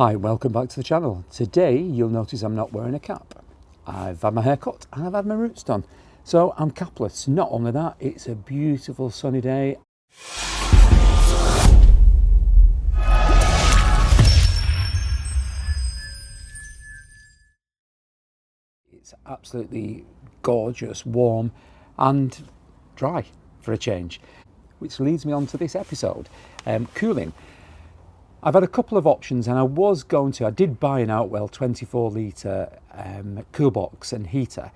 Hi, welcome back to the channel. Today you'll notice I'm not wearing a cap. I've had my hair cut and I've had my roots done. So I'm capless. Not only that, it's a beautiful sunny day. It's absolutely gorgeous, warm and dry for a change. Which leads me on to this episode, cooling. I've had a couple of options and I did buy an Outwell 24 litre cool box and heater,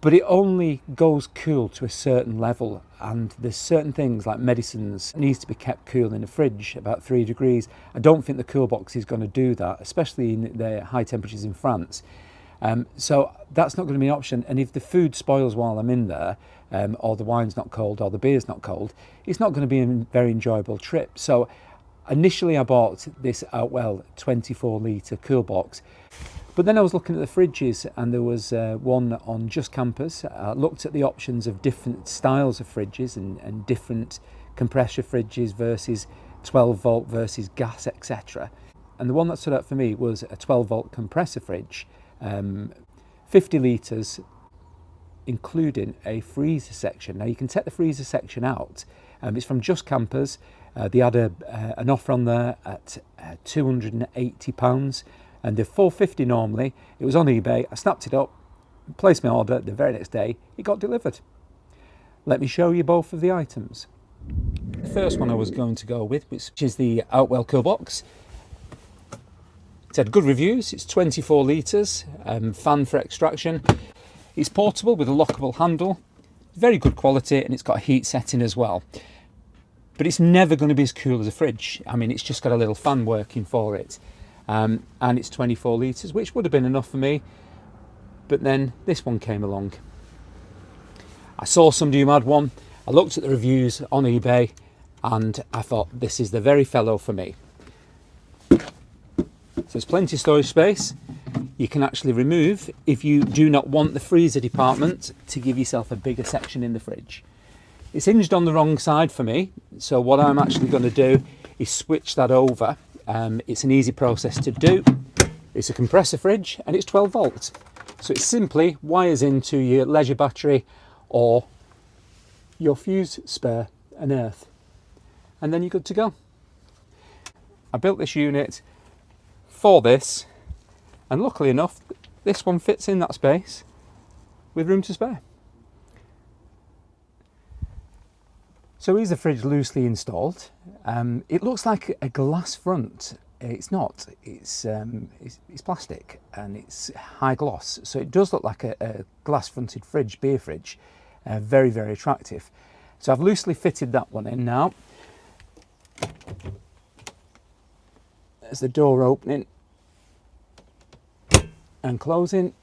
but it only goes cool to a certain level, and there's certain things like medicines needs to be kept cool in the fridge about 3 degrees. I don't think the cool box is going to do that, especially in the high temperatures in France. So that's not going to be an option, and if the food spoils while I'm in there, or the wine's not cold or the beer's not cold, it's not going to be a very enjoyable trip. So initially I bought this Outwell 24 litre cool box, but then I was looking at the fridges and there was one on Just Campers. I looked at the options of different styles of fridges and different compressor fridges versus 12 volt versus gas, etc. And the one that stood out for me was a 12 volt compressor fridge, 50 litres, including a freezer section. Now you can take the freezer section out. It's from Just Campers. They had an offer on there at £280 and they're £450 normally. It was on eBay. I snapped it up, placed my order. The very next day it got delivered. Let me show you both of the items. The first one I was going to go with, which is the Outwell cool box. It's had good reviews. It's 24 litres, fan for extraction. It's portable with a lockable handle, very good quality, and it's got a heat setting as well. But it's never going to be as cool as a fridge. I mean, it's just got a little fan working for it. And it's 24 litres, which would have been enough for me. But then this one came along. I saw somebody who had one. I looked at the reviews on eBay and I thought, this is the very fellow for me. So there's plenty of storage space. You can actually remove, if you do not want the freezer department, to give yourself a bigger section in the fridge. It's hinged on the wrong side for me, so what I'm actually going to do is switch that over. It's an easy process to do. It's a compressor fridge and it's 12 volts. So it simply wires into your leisure battery or your fuse spare and earth. And then you're good to go. I built this unit for this, and luckily enough, this one fits in that space with room to spare. So here's the fridge loosely installed. It looks like a glass front. It's not. It's plastic and it's high gloss. So it does look like a glass fronted fridge, beer fridge. Very, very attractive. So I've loosely fitted that one in now. There's the door opening and closing.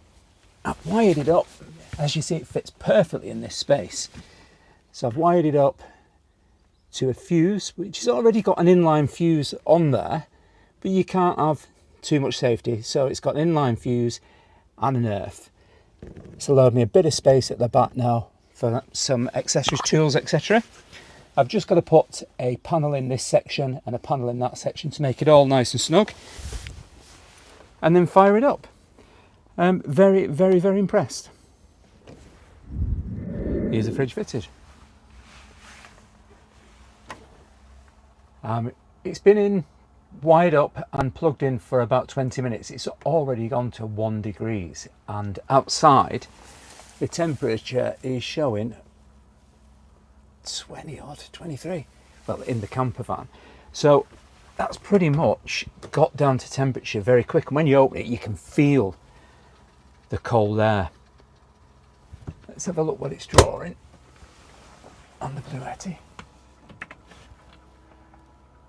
I've wired it up. As you see, it fits perfectly in this space. So I've wired it up to a fuse, which has already got an inline fuse on there, but you can't have too much safety. So it's got an inline fuse and an earth. It's allowed me a bit of space at the back now for some accessories, tools, etc. I've just got to put a panel in this section and a panel in that section to make it all nice and snug, and then fire it up. Very, very, very impressed. Here's the fridge fitted. It's been wired up and plugged in for about 20 minutes. It's already gone to 1 degrees, and outside the temperature is showing 20 odd, 23, well, in the Campervan. So that's pretty much got down to temperature very quick, and when you open it you can feel the cold air. Let's have a look what it's drawing on the Bluetti.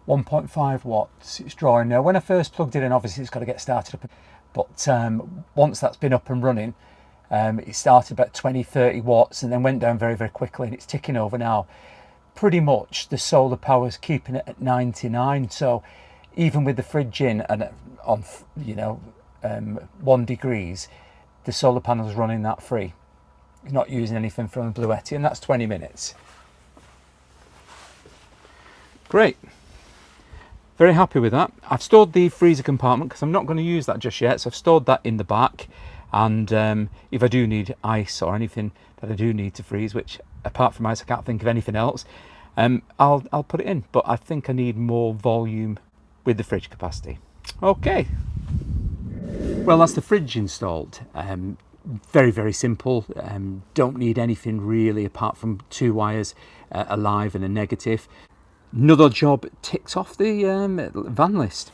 1.5 watts it's drawing now. When I first plugged it in, obviously it's got to get started up, but once that's been up and running, it started about 20-30 watts and then went down very, very quickly, and it's ticking over now. Pretty much the solar power is keeping it at 99, so even with the fridge in and on 1 degrees, the solar panel's running that free. It's not using anything from the Bluetti, and that's 20 minutes. Great. Very happy with that. I've stored the freezer compartment because I'm not going to use that just yet, so I've stored that in the back. And if I do need ice or anything that I do need to freeze, which apart from ice I can't think of anything else, I'll put it in. But I think I need more volume with the fridge capacity. Okay, well, that's the fridge installed. Very, very simple. Don't need anything really apart from 2 wires, a live and a negative. Another job ticked off the van list.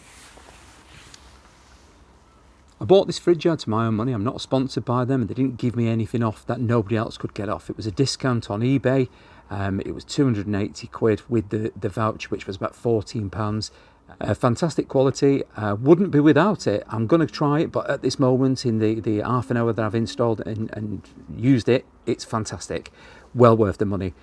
I bought this fridge out of my own money. I'm not sponsored by them, and they didn't give me anything off that nobody else could get off. It was a discount on eBay. It was 280 quid with the voucher, which was about £14. Fantastic quality. Wouldn't be without it. I'm going to try it, but at this moment, in the half an hour that I've installed and used it, it's fantastic. Well worth the money.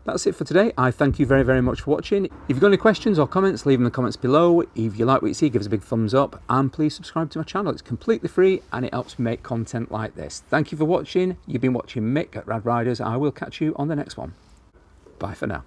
That's it for today. I thank you very, very much for watching. If you've got any questions or comments, leave them in the comments below. If you like what you see, give us a big thumbs up, and please subscribe to my channel. It's completely free and it helps me make content like this. Thank you for watching. You've been watching Mick at Rad Riders. I will catch you on the next one. Bye for now.